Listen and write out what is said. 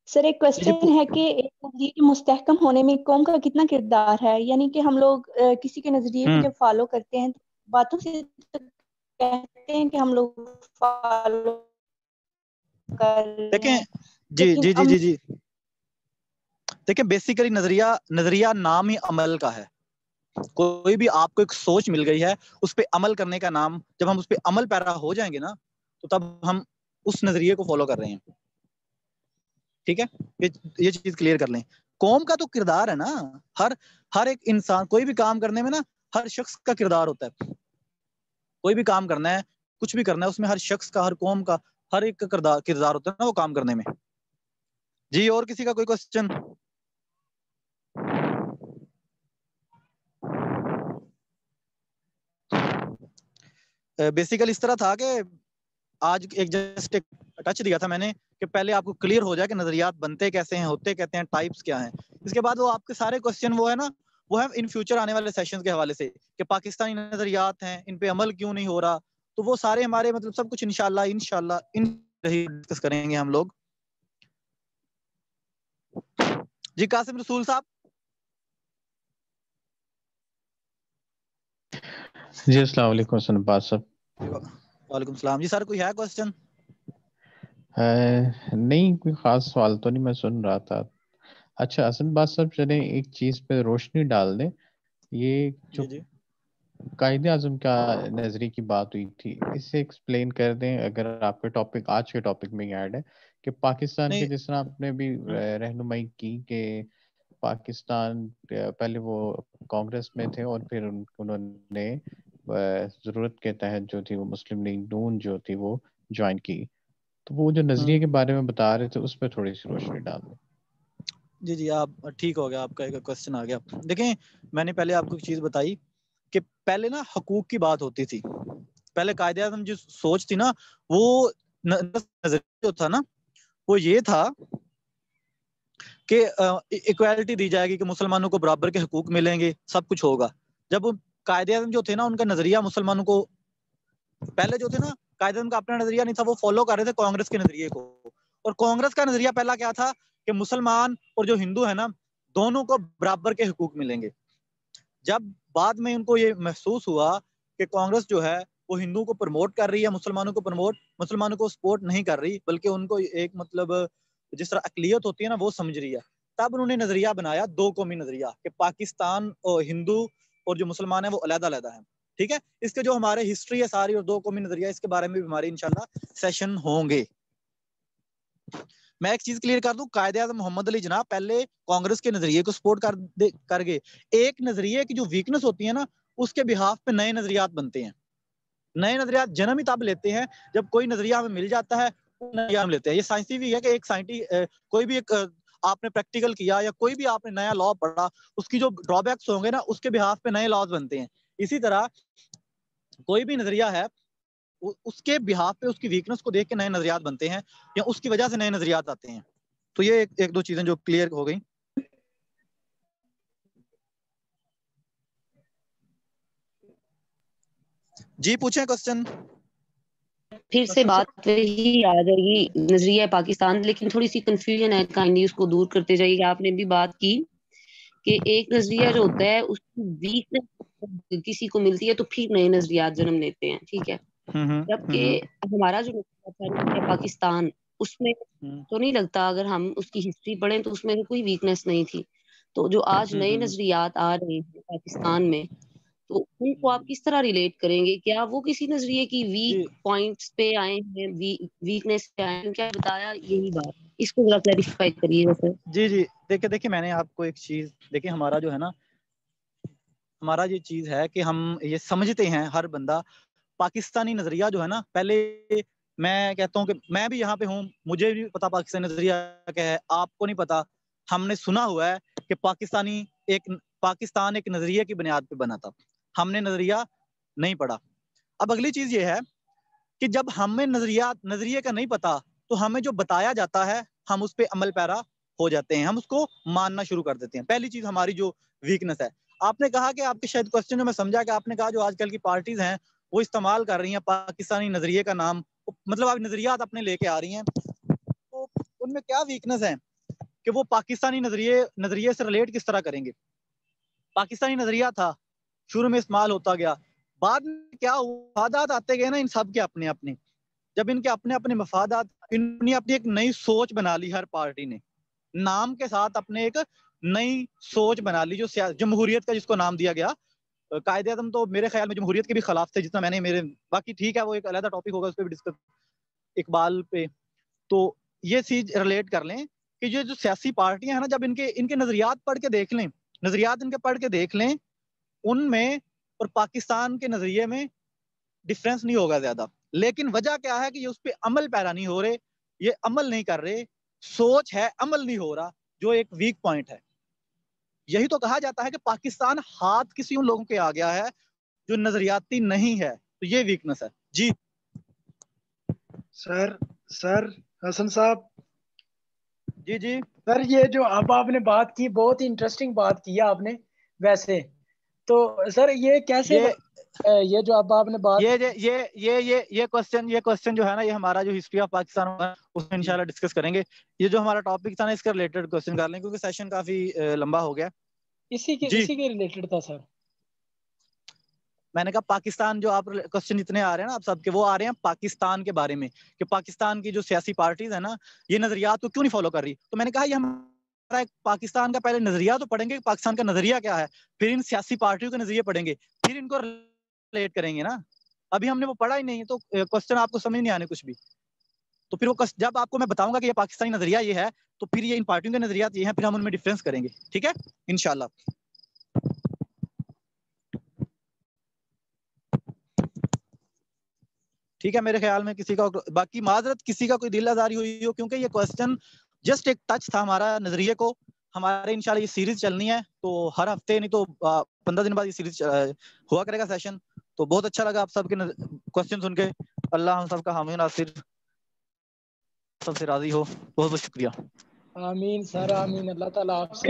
سر ایک کوشچن ہے کہ ایک نظریے کے مستحکم ہونے میں قوم کا کتنا کردار ہے؟ یعنی کہ ہم لوگ کسی کے نظریے کو جب فالو کرتے ہیں تو باتوں سے کہتے ہیں کہ ہم لوگ فالو کر رہے دیکھیں ہیں، جی لیکن جی جی جی جی دیکھیں بیسیکلی نظریہ نام ہی عمل کا ہے. کوئی بھی آپ کو ایک سوچ مل گئی ہے، اس پہ عمل کرنے کا نام، جب ہم اس پہ عمل پیرا ہو جائیں گے نا تو تب ہم اس نظریے کو فالو کر رہے ہیں. ٹھیک ہے، یہ چیز کلیئر کر لیں. قوم کا تو کردار ہے نا، ہر ایک انسان کوئی بھی کام کرنے میں نا ہر شخص کا کردار ہوتا ہے. کوئی بھی کام کرنا ہے، کچھ بھی کرنا ہے، اس میں ہر شخص کا، ہر قوم کا، ہر ایک کا کردار ہوتا ہے نا وہ کام کرنے میں. جی اور کسی کا کوئی کوسچن؟ بیسیکل اس طرح تھا کہ آج ایک جسٹ ٹچ دیا تھا میں نے کہ پہلے آپ کو کلیئر ہو جائے کہ نظریات بنتے کیسے ہیں، ہوتے کہتے ہیں، ٹائپس کیا ہیں. اس کے بعد وہ آپ کے سارے کوسچن وہ ہے نا، وہ ہے ان فیوچر آنے والے سیشنز کے حوالے سے کہ پاکستانی نظریات ہیں، ان پہ عمل کیوں نہیں ہو رہا. تو وہ سارے ہمارے مطلب سب کچھ انشاءاللہ ڈسکس کریں گے ہم لوگ. جی قاسم رسول صاحب. جی السلام علیکم حسن عباس صاحب. وعلیکم السلام. جی سر کوئی ہے کوسچن؟ نہیں کوئی خاص سوال تو نہیں، میں سن رہا تھا. اچھا حسن عباس صاحب چلیں ایک چیز پہ روشنی ڈال دیں. یہ جو جی قائد اعظم کا نظریے کی بات ہوئی تھی، اسے ایکسپلین کر دیں اگر آپ کے ٹاپک آج کے ٹاپک میں ایڈ ہے کہ پاکستان کے، نہیں جس طرح آپ نے بھی رہنمائی کی کہ پاکستان پہلے وہ کانگریس میں تھے اور پھر انہوں نے ضرورت کے تحت جو تھی وہ مسلم لیگ نون جو تھی وہ جوائن کی. تو وہ جو نظریے کے بارے میں بتا رہے تھے اس پہ تھوڑی سی روشنی ڈال دیں. جی آپ ٹھیک ہو گیا، آپ کا ایک کوسچن آ گیا. دیکھیں میں نے پہلے آپ کو ایک چیز بتائی کہ پہلے نا حقوق کی بات ہوتی تھی. پہلے قائد اعظم جو سوچ تھی نا، وہ نظریہ جو تھا نا وہ یہ تھا کہ ایکویلٹی دی جائے گی، کہ مسلمانوں کو برابر کے حقوق ملیں گے، سب کچھ ہوگا. جب قائد اعظم جو تھے نا ان کا نظریہ مسلمانوں کو، پہلے جو تھے نا قائد اعظم کا اپنا نظریہ نہیں تھا، وہ فالو کر رہے تھے کانگریس کے نظریے کو. اور کانگریس کا نظریہ پہلا کیا تھا کہ مسلمان اور جو ہندو ہے نا دونوں کو برابر کے حقوق ملیں گے. جب بعد میں ان کو یہ محسوس ہوا کہ کانگریس جو ہے وہ ہندوؤں کو پروموٹ کر رہی ہے، مسلمانوں کو سپورٹ نہیں کر رہی، بلکہ ان کو ایک مطلب جس طرح اقلیت ہوتی ہے نا وہ سمجھ رہی ہے، تب انہوں نے نظریہ بنایا دو قومی نظریہ کہ پاکستان اور ہندو اور جو مسلمان ہیں وہ علیحدہ علیحدہ ہیں. ٹھیک ہے، اس کے جو ہمارے ہسٹری ہے ساری اور دو قومی نظریہ، اس کے بارے میں بھی ہمارے انشاءاللہ سیشن ہوں گے. میں ایک چیز کلیئر کر دوں، قائد اعظم محمد علی جناح پہلے کانگریس کے نظریے کو سپورٹ کر گئے. ایک نظریے کی جو ویکنس ہوتی ہے نا اس کے بہاف پہ نئے نظریات بنتے ہیں. نئے نظریات جنم ہی تب لیتے ہیں جب کوئی نظریہ ہمیں مل جاتا ہے، نظریہ ہم لیتے ہیں. یہ سائنسی بھی ہے کہ ایک کوئی بھی ایک آپ نے پریکٹیکل کیا یا کوئی بھی آپ نے نیا لا پڑھا، اس کی جو ڈرا بیکس ہوں گے نا اس کے بہاف پہ نئے لاز بنتے ہیں. اسی طرح کوئی بھی نظریہ ہے اس کے بہاف پہ اس کی ویکنس کو دیکھ کے نئے نظریات بنتے ہیں یا اس کی وجہ سے نئے نظریات آتے ہیں. تو یہ ایک دو چیزیں جو کلیئر ہو گئی. جی پوچھیں کوسچن. پھر سے بات وہی آ جائے گی نظریہ پاکستان، لیکن تھوڑی سی کنفیوژن ہے، کائنڈلی اس کو دور کرتے جائیے. آپ نے بھی بات کی کہ ایک نظریہ جو ہوتا ہے اس کی ویکنس کسی کو ملتی ہے تو پھر نئے نظریات جنم لیتے ہیں. ٹھیک ہے، جبکہ ہمارا جو نظریہ پاکستان، اس میں تو نہیں لگتا، اگر ہم اس کی ہسٹری پڑھیں تو اس میں کوئی ویکنس نہیں تھی. تو جو آج نئے نظریات آ رہے ہیں پاکستان میں، تو ان کو آپ کس طرح ریلیٹ کریں گے؟ کیا وہ کسی نظریے کی ویک پوائنٹس پہ آئے ہیں، ویکنیس پہ آئے ہیں؟ کیا بتایا یہی بات، اس کو ذرا کلیریفائی کریے گا سر. جی دیکھیں میں نے آپ کو ایک چیز، دیکھیں ہمارا جو ہے نا، ہمارا یہ چیز ہے کہ ہم یہ سمجھتے ہیں ہر بندہ پاکستانی نظریہ جو ہے نا، پہلے میں کہتا ہوں کہ میں بھی یہاں پہ ہوں، مجھے بھی پتا پاکستانی نظریہ کیا ہے، آپ کو نہیں پتا. ہم نے سنا ہوا ہے کہ پاکستان ایک نظریے کی بنیاد پہ بنا تھا، ہم نے نظریہ نہیں پڑھا. اب اگلی چیز یہ ہے کہ جب ہمیں نظریے کا نہیں پتا تو ہمیں جو بتایا جاتا ہے ہم اس پہ عمل پیرا ہو جاتے ہیں، ہم اس کو ماننا شروع کر دیتے ہیں. پہلی چیز ہماری جو ویکنس ہے. آپ نے کہا کہ آپ کے شاید کوسچن میں سمجھا کہ آپ نے کہا جو آج کل کی پارٹیز ہیں وہ استعمال کر رہی ہیں پاکستانی نظریے کا نام، مطلب آپ نظریات اپنے لے کے آ رہی ہیں، تو ان میں کیا ویکنس ہے کہ وہ پاکستانی نظریے سے ریلیٹ کس طرح کریں گے. پاکستانی نظریہ تھا، شروع میں استعمال ہوتا گیا، بعد میں کیا مفادات آتے گئے نا ان سب کے اپنے اپنے. جب ان کے اپنے اپنے مفادات، انہوں نے اپنی ایک نئی سوچ بنا لی، ہر پارٹی نے نام کے ساتھ اپنے ایک نئی سوچ بنا لی جو جمہوریت کا جس کو نام دیا گیا. قائد اعظم تو میرے خیال میں جمہوریت کے بھی خلاف تھے جتنا میں نے میرے، باقی ٹھیک ہے وہ ایک علیحدہ ٹاپک ہوگا، اس پہ بھی ڈسکس اقبال پہ. تو یہ چیز ریلیٹ کر لیں کہ یہ جو سیاسی پارٹیاں ہیں نا، جب ان کے نظریات پڑھ کے دیکھ لیں، نظریات ان کے پڑھ کے دیکھ لیں، ان میں اور پاکستان کے نظریے میں ڈفرینس نہیں ہوگا زیادہ. لیکن وجہ کیا ہے کہ یہ اس پہ عمل پیرا نہیں ہو رہے، یہ عمل نہیں کر رہے، سوچ ہے عمل نہیں ہو رہا، جو ایک ویک پوائنٹ ہے. یہی تو کہا جاتا ہے کہ پاکستان ہاتھ کسی ان لوگوں کے آ گیا ہے جو نظریاتی نہیں ہے، تو یہ ویکنس ہے. جی سر حسن صاحب. جی جی سر یہ جو اب آپ نے بات کی بہت ہی انٹرسٹنگ بات کی ہے آپ نے ویسے تو سر یہ کیسے یہ جو اب آپ نے بات یہ کوسچن جو ہے نا، یہ ہمارا جو ہسٹری آف پاکستان ہے اس میں انشاءاللہ ڈسکس کریں گے. یہ جو ہمارا ٹاپک تھا نا اس کے ریلیٹڈ کوسچن کر لیں کیونکہ سیشن کافی لمبا ہو گیا. اسی کے ریلیٹڈ تھا سر. میں نے کہا پاکستان جو آپ کوسچن اتنے آ رہے ہیں نا آپ سب کے، وہ آ رہے ہیں پاکستان کے بارے میں کہ پاکستان کی جو سیاسی پارٹیز ہیں نا یہ نظریات کو کیوں نہیں فالو کر رہی. تو میں نے کہا یہ ہمارا پاکستان کا پہلے نظریہ تو پڑھیں گے، پاکستان کا نظریہ کیا ہے، پھر ان سیاسی پارٹیوں کے نظریے پڑھیں گے، پھر ان کو ریلیٹ کریں گے نا. ابھی ہم نے وہ پڑھا ہی نہیں تو کوسچن آپ کو سمجھ نہیں آنے کچھ بھی. تو پھر وہ جب آپ کو میں بتاؤں گا کہ یہ پاکستانی نظریہ یہ ہے تو پھر یہ ان پارٹیوں کے نظریات یہ ہیں، پھر ہم ان میں ڈفرینس کریں گے. ٹھیک ہے انشاءاللہ. ٹھیک ہے میرے خیال میں کسی کا باقی معذرت کسی کا کوئی دل آزاری ہوئی ہو، کیونکہ یہ کوسچن جسٹ ایک ٹچ تھا ہمارا نظریے کو. ہمارے انشاءاللہ یہ سیریز چلنی ہے تو ہر ہفتے نہیں تو 15 دن بعد یہ سیریز ہوا کرے گا سیشن. تو بہت اچھا لگا آپ سب کے کوسچن سن کے. اللہ ہم سب کا حامی ناصر، سب سے راضی ہو. بہت بہت شکریہ. آمین سر آمین. اللہ تعالیٰ آپ سے